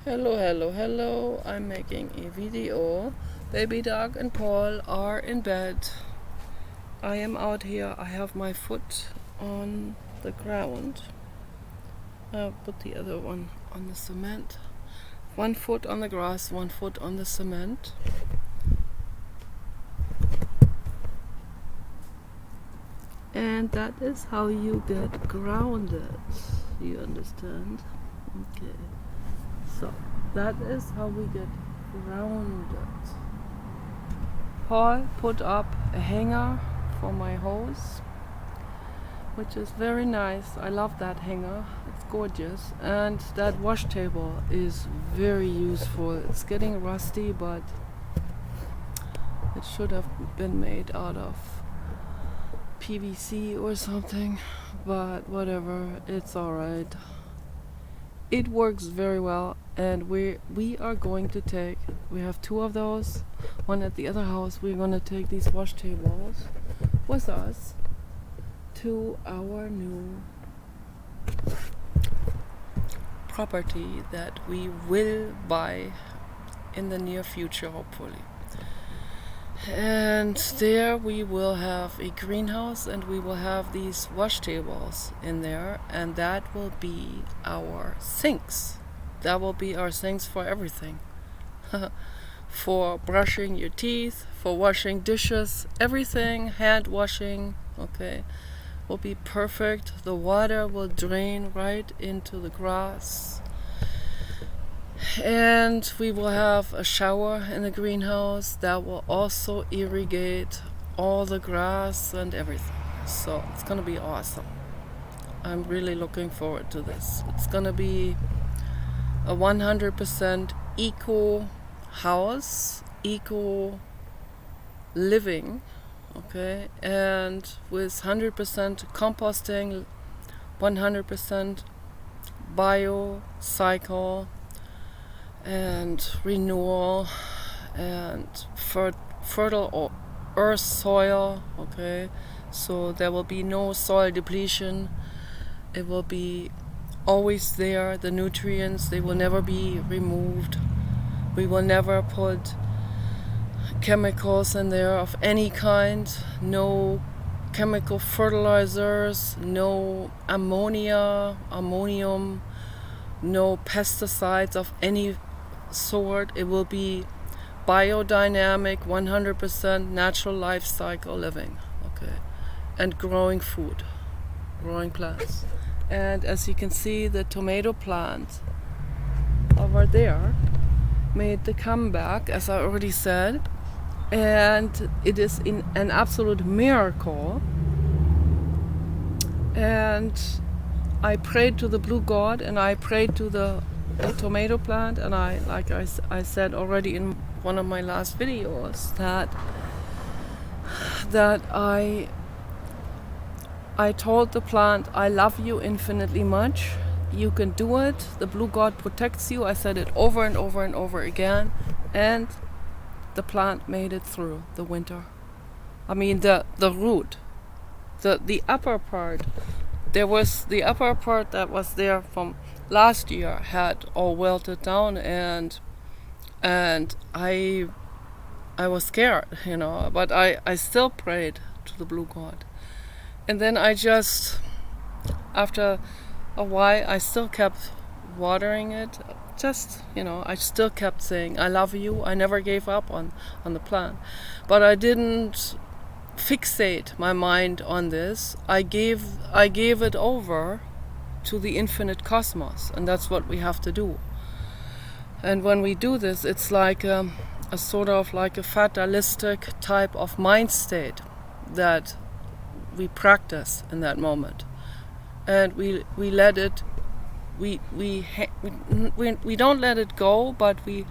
Hello. I'm making a video. Baby dog and Paul are in bed. I am out here. I have my foot on the ground. I'll put the other one on the cement. One foot on the grass, one foot on the cement. And that is how you get grounded. You understand? Okay. So that is how we get grounded. Paul put up a hanger for my hose, which is very nice. I love that hanger. It's gorgeous. And that wash table is very useful. It's getting rusty, but it should have been made out of PVC or something. But whatever, it's alright. It works very well, and we are going to take, we have two of those, one at the other house. We're going to take these wash tables with us to our new property that we will buy in the near future, hopefully. And there we will have a greenhouse, and we will have these wash tables in there, and that will be our sinks. That will be our sinks for everything. For brushing your teeth, for washing dishes, everything, hand washing, okay, will be perfect. The water will drain right into the grass. And we will have a shower in the greenhouse that will also irrigate all the grass and everything. So it's gonna be awesome. I'm really looking forward to this. It's gonna be a 100% eco house, eco living, okay, and with 100% composting, 100% bio-cycle, and renewal, and fertile earth soil, okay, so there will be no soil depletion. It will be always there. The nutrients, they will never be removed. We will never put chemicals in there of any kind. No chemical fertilizers, no ammonia, ammonium, no pesticides of any sort. It will be biodynamic, 100% natural life cycle living, okay, and growing food, growing plants. And as you can see, the tomato plant over there made the comeback, as I already said, and it is an absolute miracle. And I prayed to the blue god, and I prayed to the tomato plant, and I said already in one of my last videos that I told the plant, I love you infinitely much. You can do it. The blue god protects you. I said it over and over and over again, and the plant made it through the winter. I mean the root, the upper part. There was the upper part that was there from last year had all wilted down, and I was scared, but I still prayed to the blue god. And then I just, after a while, I still kept watering it. Just, I still kept saying, I love you. I never gave up on the plant. But I didn't fixate my mind on this. I gave it over to the infinite cosmos, and that's what we have to do. And when we do this, it's like a sort of like a fatalistic type of mind state that we practice in that moment, and we let it. We don't let it go, but we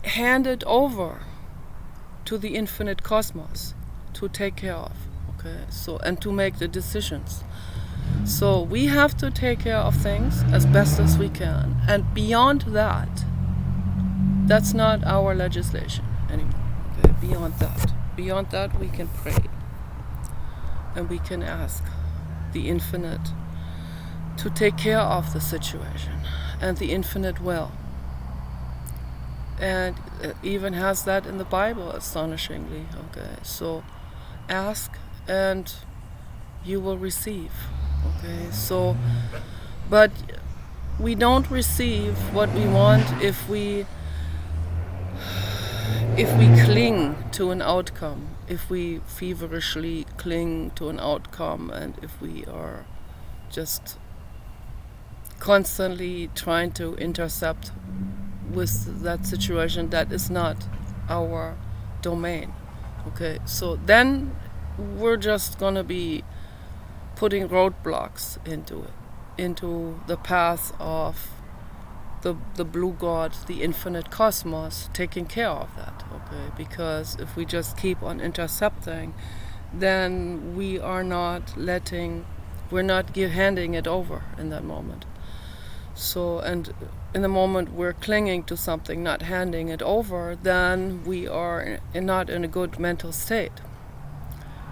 hand it over to the infinite cosmos to take care of, okay, so, and to make the decisions. So we have to take care of things as best as we can, and beyond that, that's not our legislation anymore, okay. Beyond that we can pray, and we can ask the infinite to take care of the situation. and the infinite will. And it even has that in the Bible, astonishingly. Okay, so ask and you will receive. Okay, so, but we don't receive what we want if we cling to an outcome, if we feverishly cling to an outcome, and if we are just constantly trying to intercept with that situation that is not our domain. Okay, so then we're just gonna be putting roadblocks into the path of the blue God, the infinite cosmos, taking care of that. Okay, because if we just keep on intercepting, then we're not handing it over in that moment. So, and in the moment we're clinging to something, not handing it over, then we are not in a good mental state.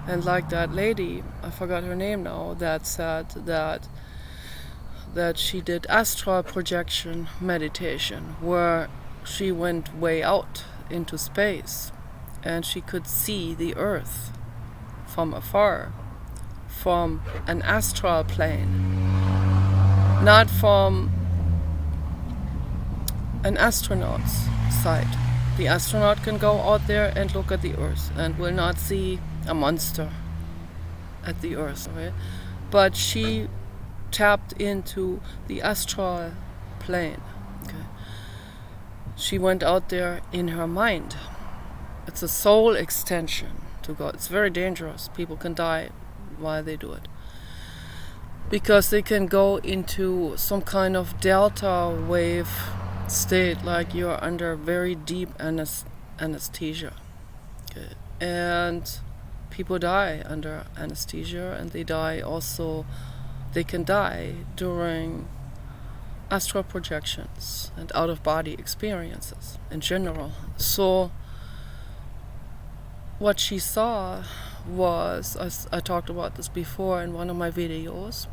And like that lady, I forgot her name now, that said that she did astral projection meditation, where she went way out into space and she could see the earth from afar, from an astral plane, not from an astronaut's side. The astronaut can go out there and look at the earth and will not see a monster at the earth, okay? But she tapped into the astral plane. Okay? She went out there in her mind. It's a soul extension to God. It's very dangerous. People can die while they do it, because they can go into some kind of delta wave state, like you're under very deep anesthesia. Okay? And people die under anesthesia, and they can die during astral projections and out-of-body experiences in general. So what she saw was, I talked about this before in one of my videos,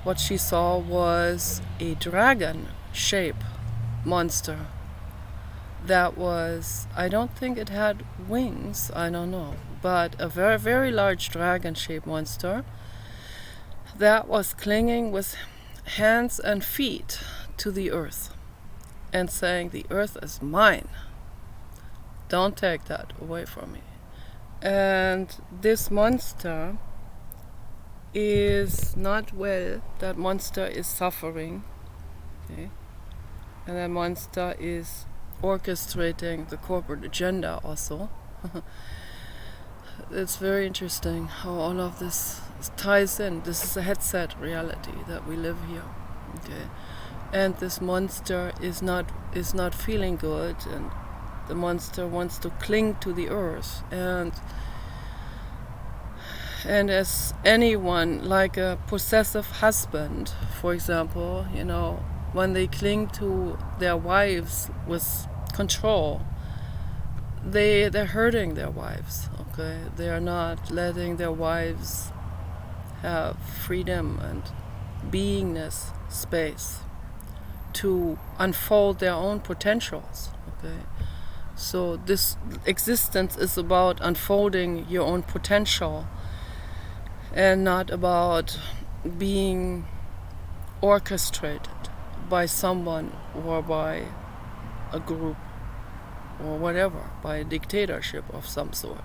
what she saw was a dragon-shaped monster that was, I don't think it had wings, I don't know, but a very, very large dragon-shaped monster that was clinging with hands and feet to the earth and saying, the earth is mine. Don't take that away from me. And this monster is not well. That monster is suffering. Okay? And that monster is orchestrating the corporate agenda also. It's very interesting how all of this ties in. This is a headset reality that we live here. Okay, and this monster is not feeling good, and the monster wants to cling to the earth, and as anyone, like a possessive husband, for example, when they cling to their wives with control, they're hurting their wives. Okay, they are not letting their wives have freedom and beingness space to unfold their own potentials. Okay, so this existence is about unfolding your own potential and not about being orchestrated by someone or by a group or whatever, by a dictatorship of some sort.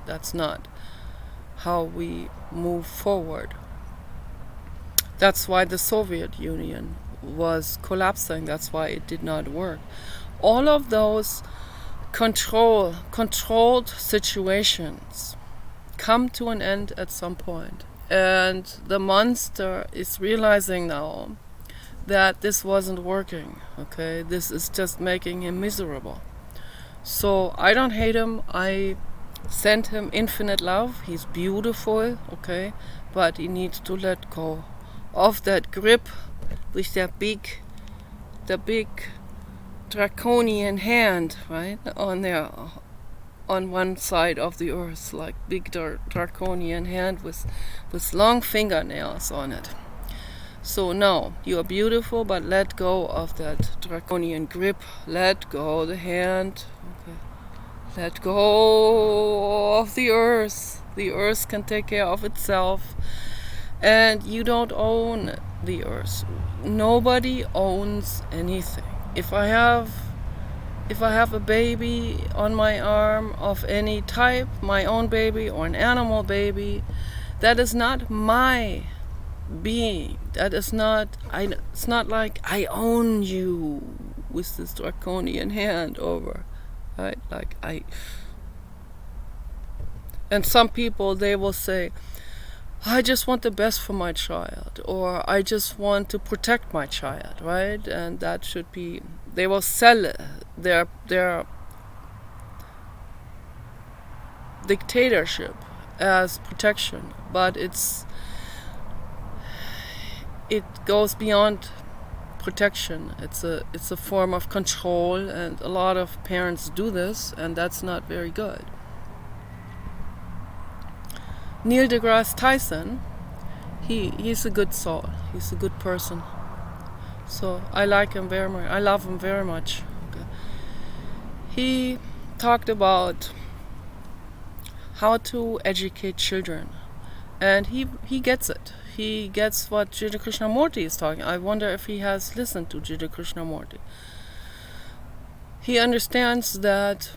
That's not how we move forward. That's why the Soviet Union was collapsing. That's why it did not work. All of those controlled situations come to an end at some point. And the monster is realizing now that this wasn't working. Okay, this is just making him miserable. So I don't hate him. I send him infinite love. He's beautiful, okay, but he needs to let go of that grip with the big draconian hand, right, on one side of the earth, like big draconian hand with long fingernails on it. So no, you are beautiful, but let go of that draconian grip. Let go the hand. Okay. Let go of the earth. The earth can take care of itself. And you don't own the earth. Nobody owns anything. If I have a baby on my arm of any type, my own baby or an animal baby, that is not my being. That is not, it's not like I own you with this draconian hand over, right? And some people, they will say, I just want the best for my child, or I just want to protect my child, right? And that should be, they will sell their dictatorship as protection, but it goes beyond protection. It's a form of control, and a lot of parents do this, and that's not very good. Neil deGrasse Tyson, he's a good soul. He's a good person. So I like him very much. I love him very much. Okay. He talked about how to educate children, and he gets it. He gets what Jiddu Krishnamurti is talking. I wonder if he has listened to Jiddu Krishnamurti. He understands that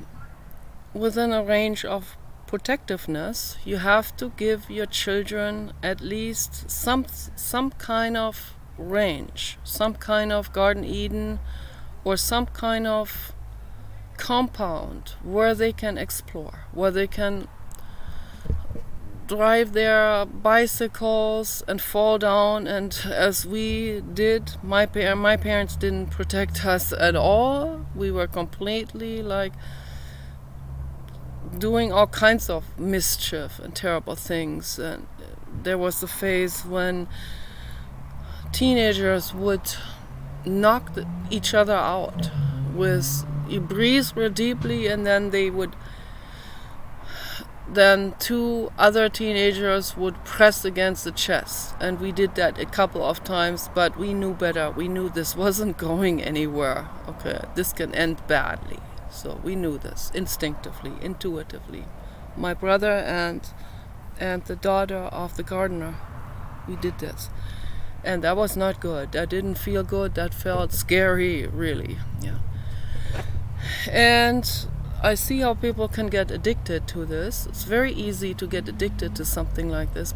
within a range of protectiveness, you have to give your children at least some kind of range, some kind of Garden Eden, or some kind of compound where they can explore, where they can drive their bicycles and fall down. And as we did, my parents didn't protect us at all. We were completely like doing all kinds of mischief and terrible things. And there was a phase when teenagers would knock each other out with, you breathe real deeply, and then two other teenagers would press against the chest. And we did that a couple of times, but we knew better. We knew this wasn't going anywhere. Okay, this can end badly. So we knew this instinctively, intuitively. My brother and the daughter of the gardener, we did this. And that was not good. That didn't feel good. That felt scary, really. Yeah. And I see how people can get addicted to this. It's very easy to get addicted to something like this.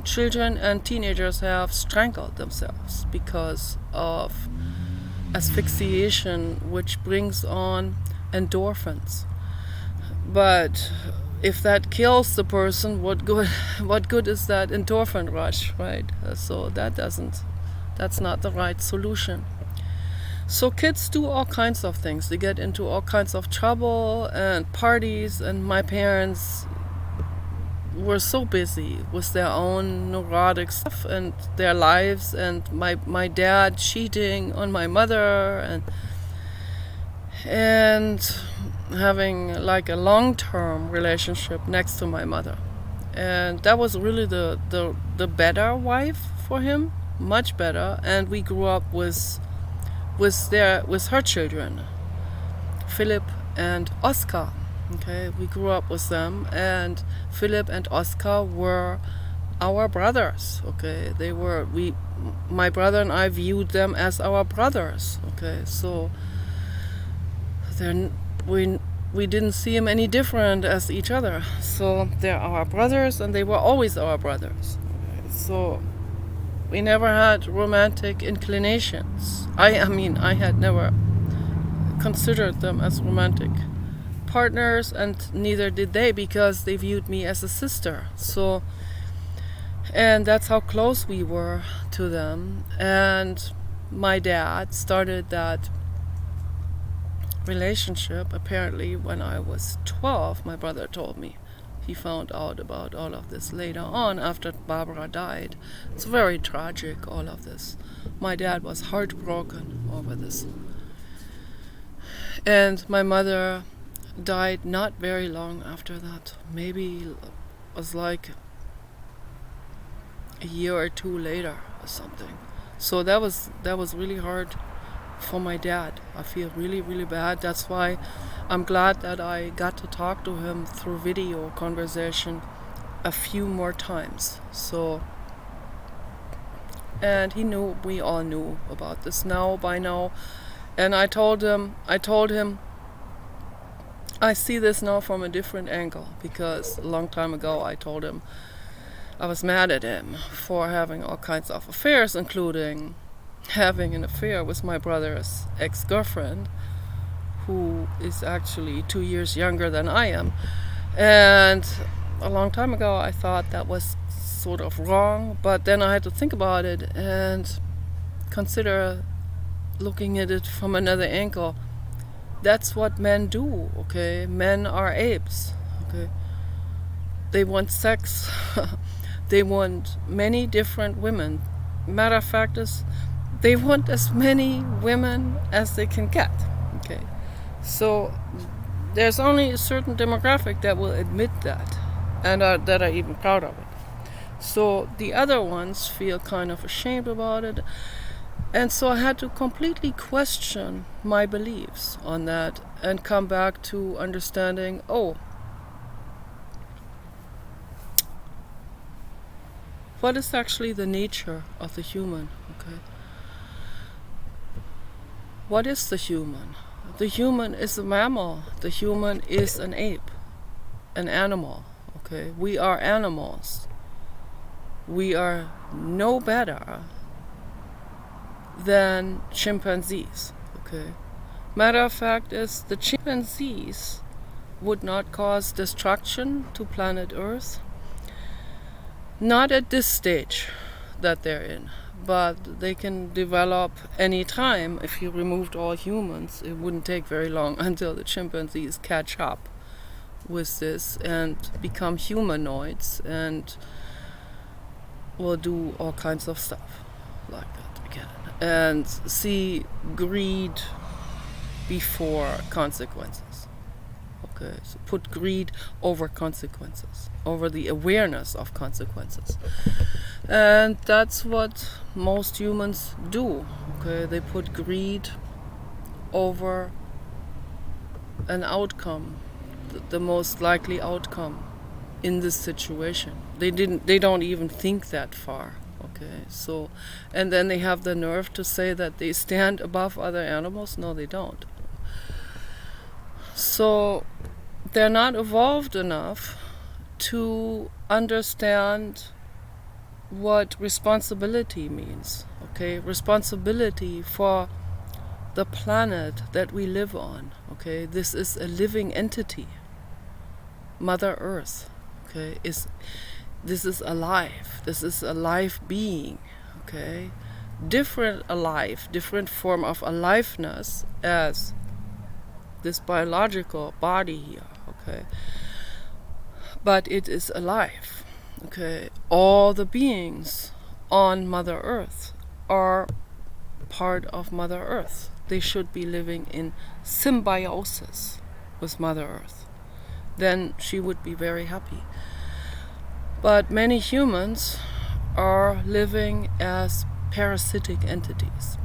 Children and teenagers have strangled themselves because of asphyxiation, which brings on endorphins. But if that kills the person, what good is that endorphin rush, right? So that's not the right solution. So kids do all kinds of things. They get into all kinds of trouble and parties, and my parents were so busy with their own neurotic stuff and their lives, and my dad cheating on my mother, and having like a long-term relationship next to my mother. And that was really the better wife for him, much better. And we grew up with her children, Philip and Oscar. Okay, we grew up with them, and Philip and Oscar were our brothers. Okay, my brother and I viewed them as our brothers. Okay, so then we didn't see them any different as each other. So they're our brothers, and they were always our brothers. Okay, so we never had romantic inclinations. I had never considered them as romantic partners, and neither did they, because they viewed me as a sister. So, and that's how close we were to them. And my dad started that relationship apparently when I was 12. My brother told me. He found out about all of this later on, after Barbara died. It's very tragic, all of this. My dad was heartbroken over this. And my mother died not very long after that. Maybe it was like a year or two later or something. So that was really hard for my dad. I feel really, really bad. That's why I'm glad that I got to talk to him through video conversation a few more times. So, and he knew, we all knew about this by now. And I told him, I see this now from a different angle, because a long time ago I told him I was mad at him for having all kinds of affairs, including having an affair with my brother's ex-girlfriend, who is actually 2 years younger than I am. And a long time ago I thought that was sort of wrong, but then I had to think about it and consider looking at it from another angle. That's what men do, okay? Men are apes, okay? They want sex. They want many different women. Matter of fact is, they want as many women as they can get, okay? So there's only a certain demographic that will admit that, and that are even proud of it. So the other ones feel kind of ashamed about it. And so I had to completely question my beliefs on that and come back to understanding, what is actually the nature of the human, okay? What is the human? The human is a mammal. The human is an ape, an animal, okay? We are animals. We are no better than chimpanzees, okay? Matter of fact is, the chimpanzees would not cause destruction to planet Earth. Not at this stage that they're in, but they can develop any time. If you removed all humans, it wouldn't take very long until the chimpanzees catch up with this and become humanoids and will do all kinds of stuff like that again. And see greed before consequences. Okay, so put greed over consequences, over the awareness of consequences. And that's what most humans do. Okay, they put greed over an outcome, the most likely outcome in this situation. They don't even think that far. Okay, so, and then they have the nerve to say that they stand above other animals. No, they don't. So they're not evolved enough to understand what responsibility means. Okay, responsibility for the planet that we live on. Okay, this is a living entity. Mother Earth, okay, this is alive. This is a live being, okay? Different alive, different form of aliveness as this biological body here, okay? But it is alive, okay? All the beings on Mother Earth are part of Mother Earth. They should be living in symbiosis with Mother Earth. Then she would be very happy. But many humans are living as parasitic entities.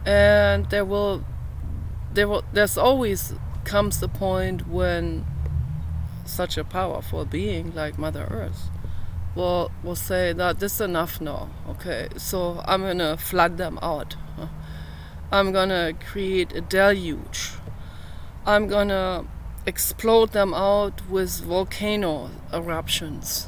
And there's always comes the point when such a powerful being like Mother Earth will say that this is enough now, okay, so I'm gonna flood them out. I'm gonna create a deluge. I'm gonna explode them out with volcano eruptions,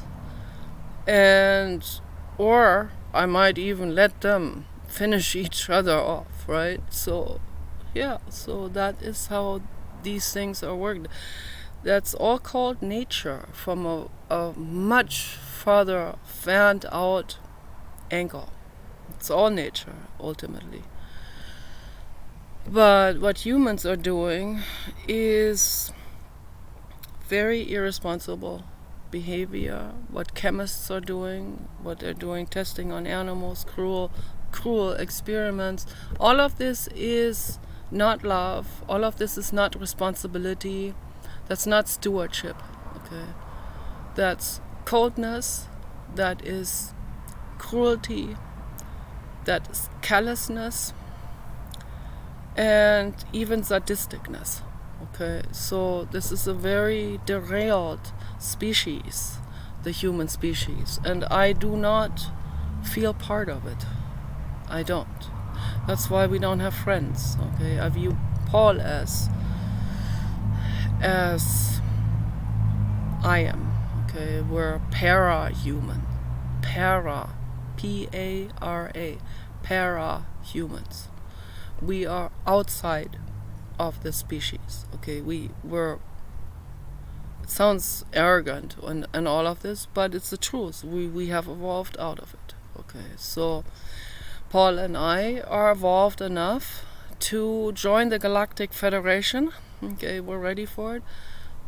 or I might even let them finish each other off, right? So that is how these things are worked. That's all called nature from a much farther fanned out angle. It's all nature ultimately. But what humans are doing is very irresponsible behavior. What chemists are doing, what they're doing, testing on animals, cruel experiments. All of this is not love. All of this is not responsibility. That's not stewardship. Okay, that's coldness. That is cruelty. that is callousness and even sadisticness. Okay, so this is a very derailed species, the human species, and I do not feel part of it. I don't. That's why we don't have friends. Okay, I view Paul as I am. Okay, we're para-human, P-A-R-A, para-humans. We are outside of the species. Okay, we're. It sounds arrogant and all of this, but it's the truth. We have evolved out of it. Okay, so Paul and I are evolved enough to join the Galactic Federation. Okay, we're ready for it.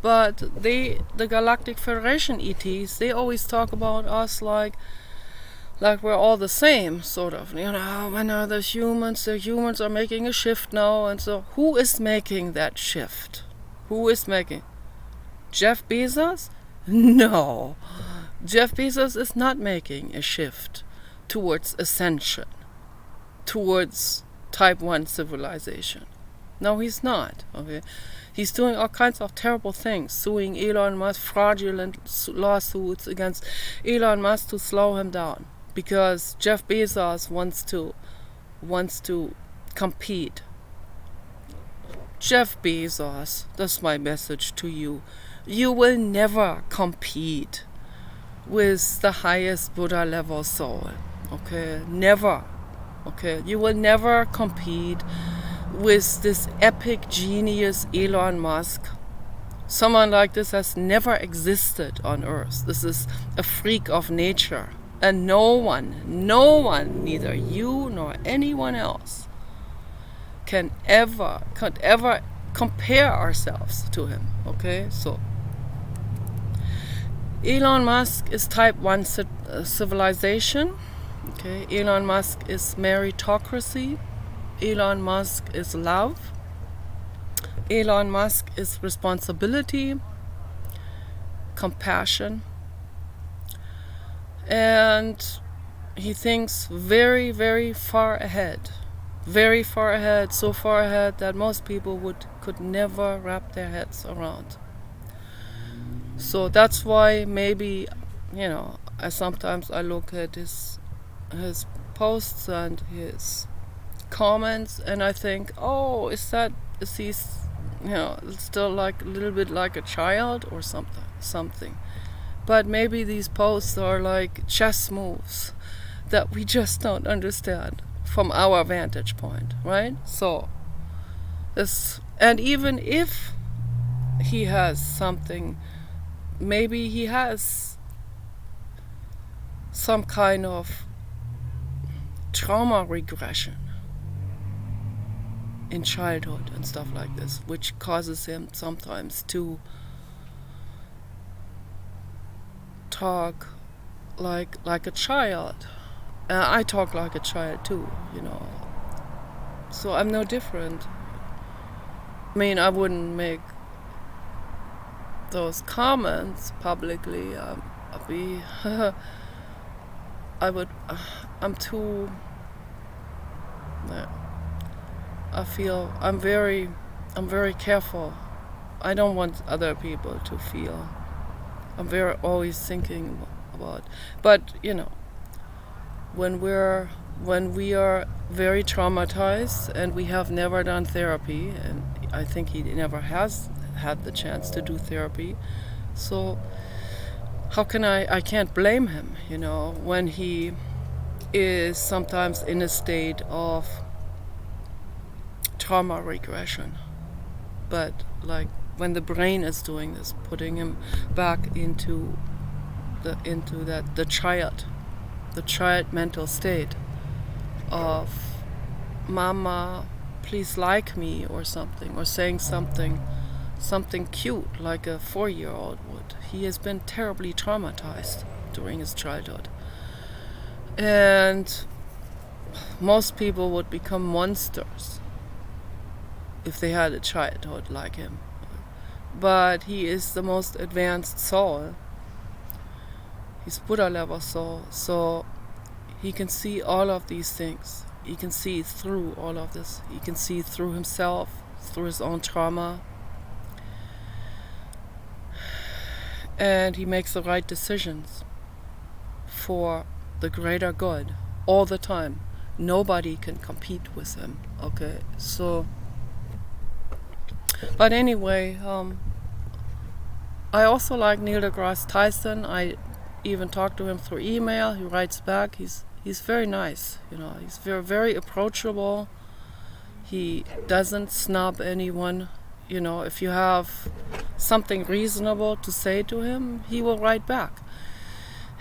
But the Galactic Federation ETs, they always talk about us like we're all the same, sort of. When are the humans? The humans are making a shift now, and so who is making that shift? Who is making? Jeff Bezos? No. Jeff Bezos is not making a shift towards ascension, towards type 1 civilization. No, he's not. Okay, he's doing all kinds of terrible things, suing Elon Musk, fraudulent lawsuits against Elon Musk to slow him down, because Jeff Bezos wants to compete. Jeff Bezos, that's my message to you. You will never compete with the highest Buddha level soul. Okay, never. Okay, you will never compete with this epic genius Elon Musk. Someone like this has never existed on Earth. This is a freak of nature. And no one, neither you nor anyone else, could ever compare ourselves to him. Okay, so Elon Musk is type 1 civilization. Okay, Elon Musk is meritocracy. Elon Musk is love. Elon Musk is responsibility, compassion, and he thinks very, very far ahead. Very far ahead, so far ahead that most people could never wrap their heads around. So that's why maybe, sometimes I look at his posts and his comments, and I think, oh, is he still like a little bit like a child or something. But maybe these posts are like chess moves that we just don't understand from our vantage point, right? So and even if he has something, maybe he has some kind of trauma regression in childhood and stuff like this, which causes him sometimes to talk like a child. I talk like a child too, so I'm no different. I mean, I wouldn't make those comments publicly. I'm too. I'm very careful. I don't want other people to feel. I'm always thinking about. But when we are very traumatized and we have never done therapy, and I think he never has had the chance to do therapy, so how can I can't blame him, when he is sometimes in a state of trauma regression. But like when the brain is doing this, putting him back into the child mental state of mama, please like me, or something, or saying something cute like a 4-year-old would. He has been terribly traumatized during his childhood, and most people would become monsters if they had a childhood like him. But he is the most advanced soul. He's Buddha level soul, so He can see all of these things. He can see through all of this. He can see through himself, through his own trauma. And he makes the right decisions for the greater good all the time. Nobody can compete with him, okay? So, but anyway, I also like Neil deGrasse Tyson. I even talked to him through email. He writes back. He's very nice, you know. He's very, very approachable. He doesn't snub anyone. You know, if you have something reasonable to say to him, he will write back.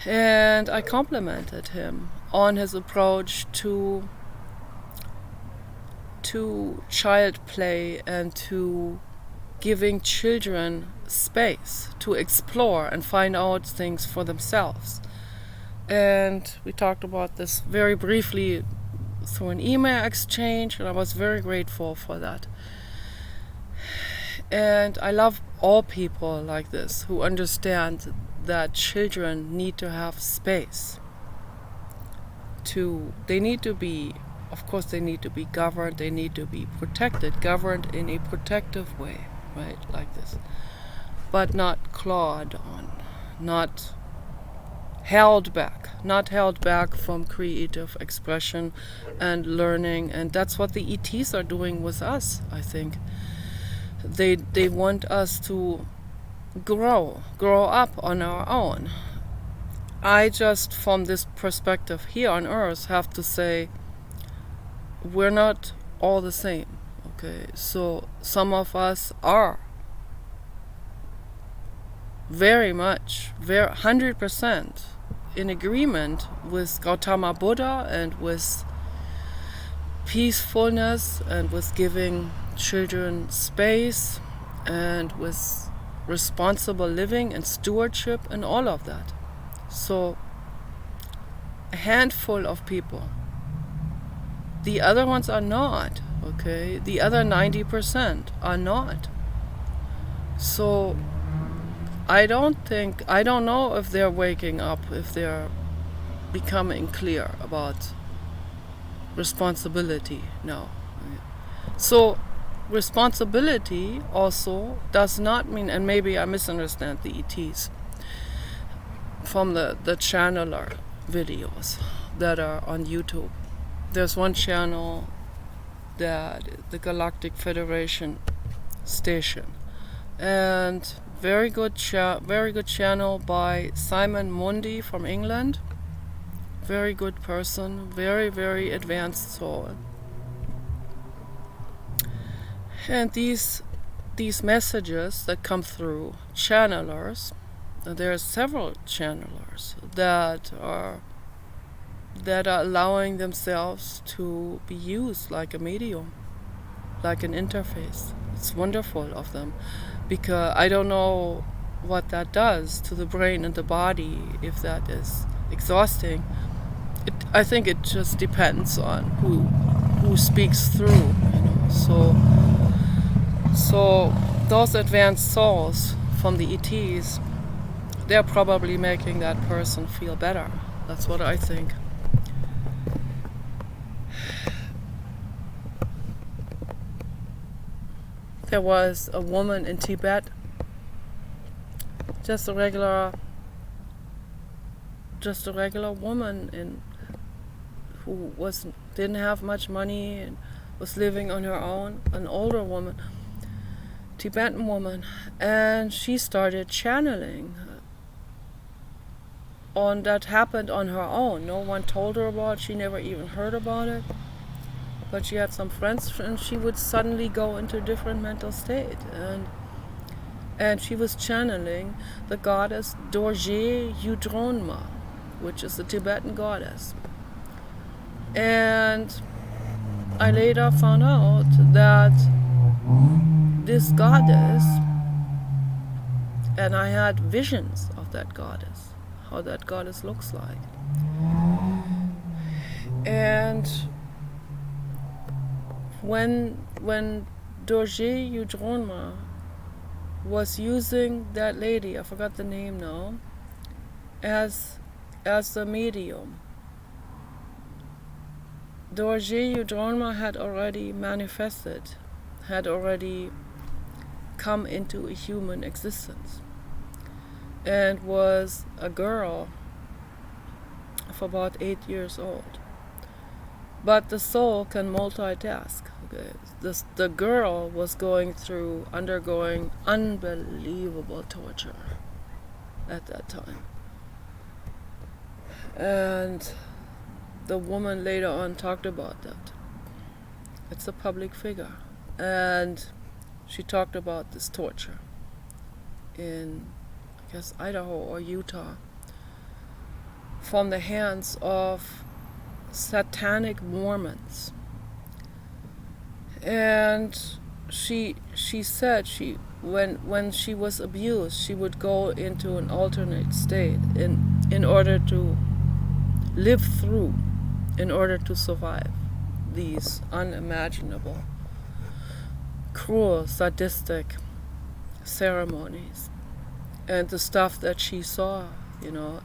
And I complimented him on his approach to child play and to giving children space to explore and find out things for themselves. And we talked about this very briefly through an email exchange, and I was very grateful for that. And I love all people like this who understand that children need to have space. They need to be, of course, they need to be governed, they need to be protected, governed in a protective way, right, like this. But not clawed on, not held back from creative expression and learning. And that's what the ETs are doing with us, I think. They want us to grow up on our own. I just, from this perspective here on Earth, have to say we're not all the same, okay? So some of us are very much, 100% in agreement with Gautama Buddha and with peacefulness and with giving children space and with responsible living and stewardship and all of that. So a handful of people. The other ones are not, okay? The other 90% are not. So I don't know if they're waking up, if they're becoming clear about responsibility now. So responsibility also does not mean, and maybe I misunderstand the ETs from the channeler videos that are on YouTube. There's one channel that the Galactic Federation station, and very good channel by Simon Mundy from England. Very good person, very, very advanced soul. And these messages that come through channelers, there are several channelers that are allowing themselves to be used like a medium, like an interface. It's wonderful of them, because I don't know what that does to the brain and the body, if that is exhausting. I think it just depends on who speaks through, you know. So those advanced souls from the ETs, they're probably making that person feel better. That's what I think. There was a woman in Tibet, just a regular woman who didn't have much money and was living on her own, an older woman, Tibetan woman, and she started channeling. That happened on her own. No one told her about it. She never even heard about it. But she had some friends, and she would suddenly go into a different mental state. And she was channeling the goddess Dorje Yudronma, which is the Tibetan goddess. And I later found out that this goddess, and I had visions of that goddess, how that goddess looks like. And when Dorje Yudronma was using that lady, I forgot the name now, as the medium, Dorje Yudroma had already manifested, had already come into a human existence, and was a girl of about 8 years old. But the soul can multitask. Okay? The girl was undergoing unbelievable torture at that time. And the woman later on talked about that. It's a public figure. And she talked about this torture in, I guess, Idaho or Utah from the hands of satanic Mormons. And she said when she was abused, she would go into an alternate state in order to live through, in order to survive these unimaginable, cruel, sadistic ceremonies. And the stuff that she saw,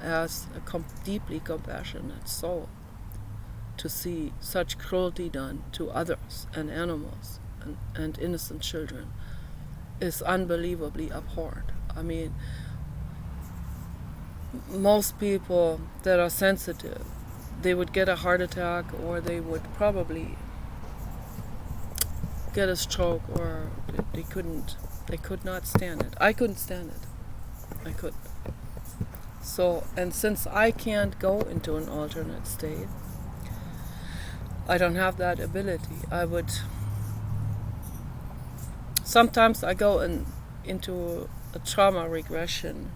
as a deeply compassionate soul, to see such cruelty done to others and animals and innocent children is unbelievably abhorrent. I mean, most people that are sensitive, they would get a heart attack, or they would probably get a stroke, or they could not stand it. I couldn't stand it. I couldn't. So, and since I can't go into an alternate state, I don't have that ability. Sometimes I go into a trauma regression.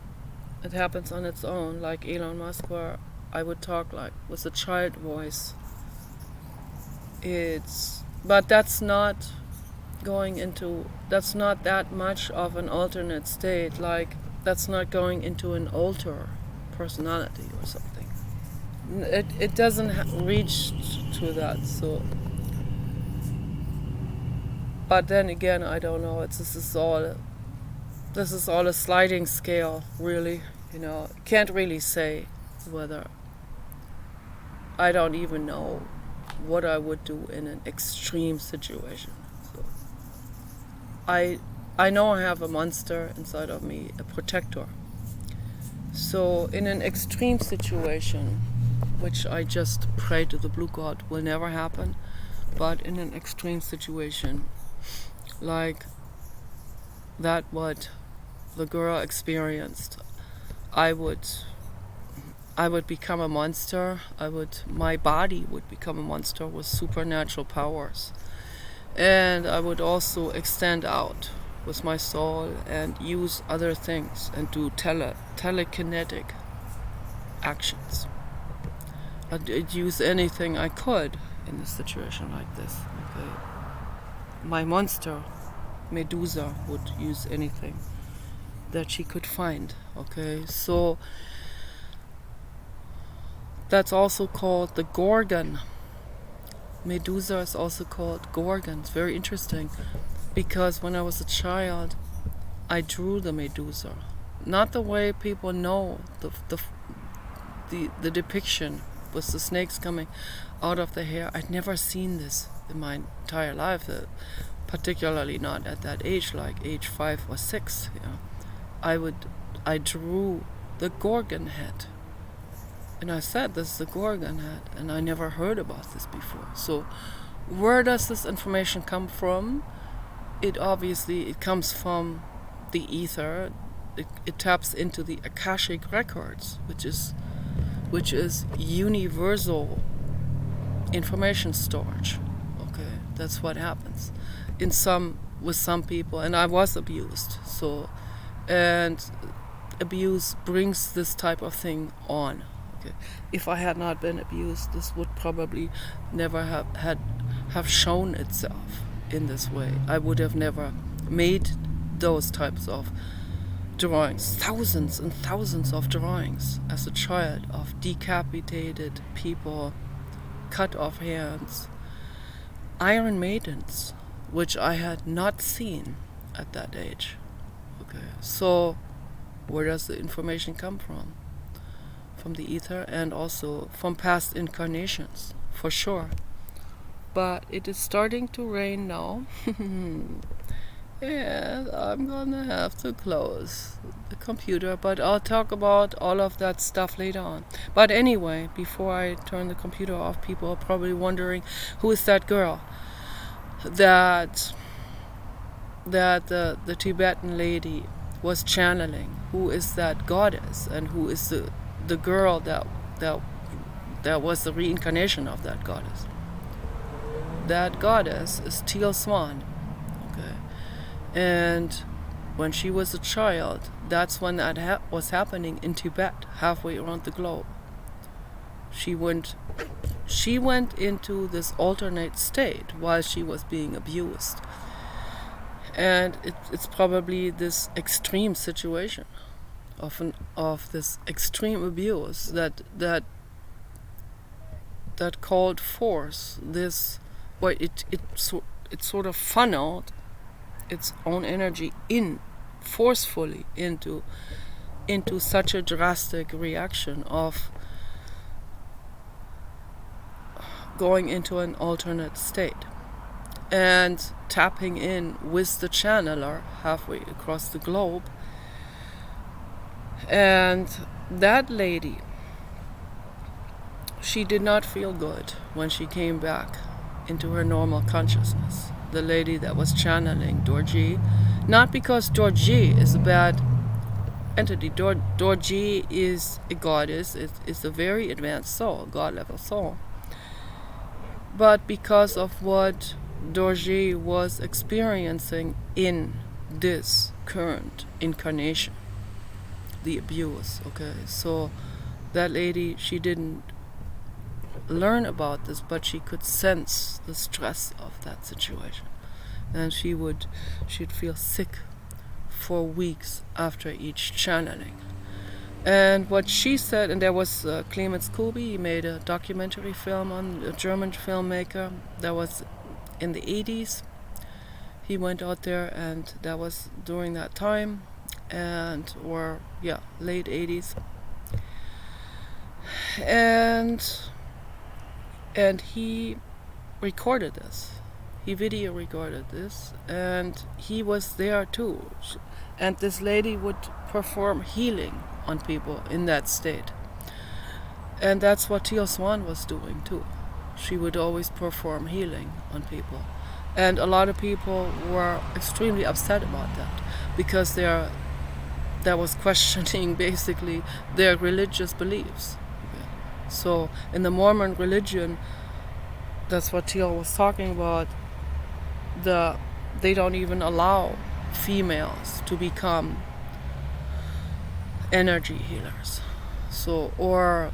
It happens on its own, like Elon Musk, where I would talk like with a child voice. But that's not that much of an alternate state, like that's not going into an alter personality or something. It doesn't reach to that, so. But then again, I don't know. This is all a sliding scale, really. Can't really say whether. I don't even know what I would do in an extreme situation. So I know I have a monster inside of me, a protector. So in an extreme situation, which I just pray to the blue god will never happen, but in an extreme situation, like that what the girl experienced, I would become a monster. My body would become a monster with supernatural powers. And I would also extend out with my soul and use other things and do telekinetic actions. I'd use anything I could in a situation like this. Okay. My monster, Medusa, would use anything that she could find. Okay, so that's also called the Gorgon. Medusa is also called Gorgon. It's very interesting because when I was a child, I drew the Medusa. Not the way people know the depiction with the snakes coming out of the hair. I'd never seen this in my entire life, particularly not at that age, like age 5 or 6. I drew the Gorgon head. And I said, this is the Gorgon head, and I never heard about this before. So where does this information come from? It comes from the ether. It taps into the Akashic records, which is universal information storage. Okay, that's what happens with some people, and I was abused. So, and abuse brings this type of thing on. Okay, if I had not been abused, this would probably never have shown itself in this way. I would have never made those types of drawings, thousands and thousands of drawings as a child of decapitated people, cut off hands, Iron Maidens, which I had not seen at that age. Okay, so where does the information come from? From the ether and also from past incarnations, for sure. but it is starting to rain now. And I'm gonna have to close the computer, but I'll talk about all of that stuff later on. But anyway, before I turn the computer off, people are probably wondering, who is that girl that the Tibetan lady was channeling? Who is that goddess, and who is the girl that was the reincarnation of that goddess? That goddess is Teal Swan. Okay. And when she was a child, that's when that was happening in Tibet, halfway around the globe. She went into this alternate state while she was being abused. And it's probably this extreme situation of this extreme abuse that called forth this, well, it sort of funneled its own energy forcefully into such a drastic reaction of going into an alternate state and tapping in with the channeler halfway across the globe. And that lady, she did not feel good when she came back into her normal consciousness. The lady that was channeling Dorji, not because Dorji is a bad entity. Dorji is a goddess. It's a very advanced soul, god level soul. But because of what Dorji was experiencing in this current incarnation, the abuse. Okay, so that lady, she didn't learn about this, but she could sense the stress of that situation, and she'd feel sick for weeks after each channeling. And what she said, and there was Clemens Kubi, he made a documentary film on a German filmmaker that was in the 80s. He went out there, and that was during that time, late 80s. And he recorded this. He video recorded this, and he was there too. And this lady would perform healing on people in that state. And that's what Teal Swan was doing too. She would always perform healing on people. And a lot of people were extremely upset about that, because that was questioning basically their religious beliefs. So in the Mormon religion, that's what Teal was talking about, they don't even allow females to become energy healers. So, or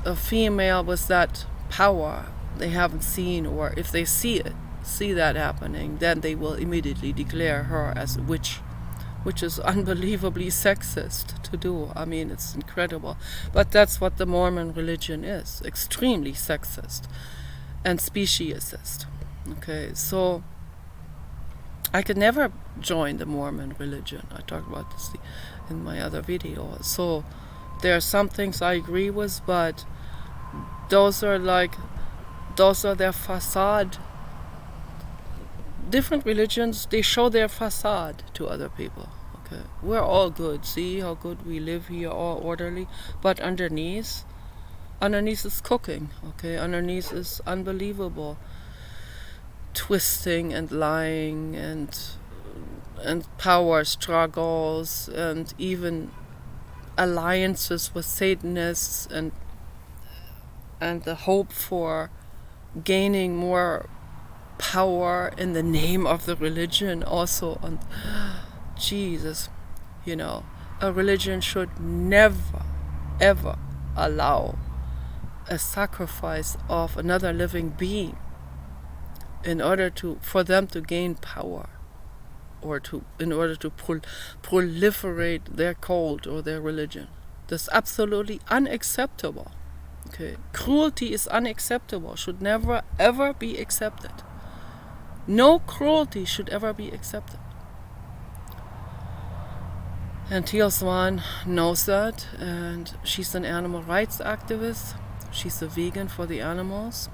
a female with that power they haven't seen, or if they see that happening, then they will immediately declare her as a witch, which is unbelievably sexist to do. I mean, it's incredible. But that's what the Mormon religion is, extremely sexist and speciesist. Okay, so I could never join the Mormon religion. I talked about this in my other video. So there are some things I agree with, but those are their facade. Different religions, they show their facade to other people. Okay, we're all good. See how good we live here, all orderly. But underneath is cooking. Okay, underneath is unbelievable twisting and lying and power struggles, and even alliances with Satanists, and the hope for gaining more power in the name of the religion also. And Jesus, a religion should never ever allow a sacrifice of another living being in order for them to gain power, or in order to proliferate their cult or their religion. That's absolutely unacceptable. Okay, cruelty is unacceptable, should never ever be accepted. No cruelty should ever be accepted. And Teal Swan knows that, and she's an animal rights activist. She's a vegan for the animals.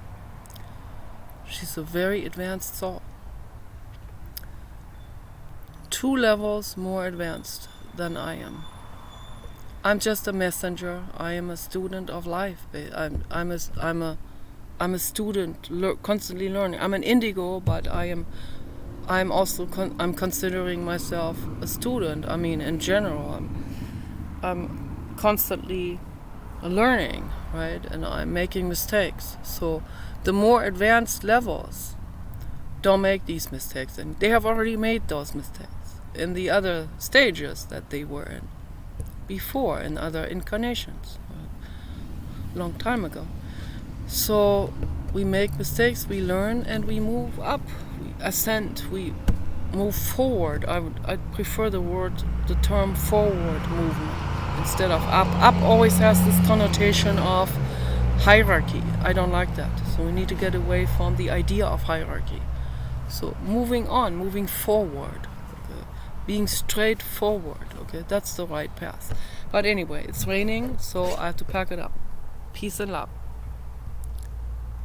She's a very advanced soul. 2 levels more advanced than I am. I'm just a messenger. I am a student of life. I'm a student, constantly learning. I'm an indigo, but I'm also I'm considering myself a student. I mean, in general, I'm constantly learning, right? And I'm making mistakes. So the more advanced levels don't make these mistakes, and they have already made those mistakes in the other stages that they were in before, in other incarnations, a long time ago. So we make mistakes, we learn, and we move up, we ascend, we move forward. I prefer the term forward movement instead of up. Up always has this connotation of hierarchy. I don't like that. So we need to get away from the idea of hierarchy. So moving on, moving forward, okay? Being straightforward, okay? That's the right path. But anyway, it's raining, so I have to pack it up. Peace and love.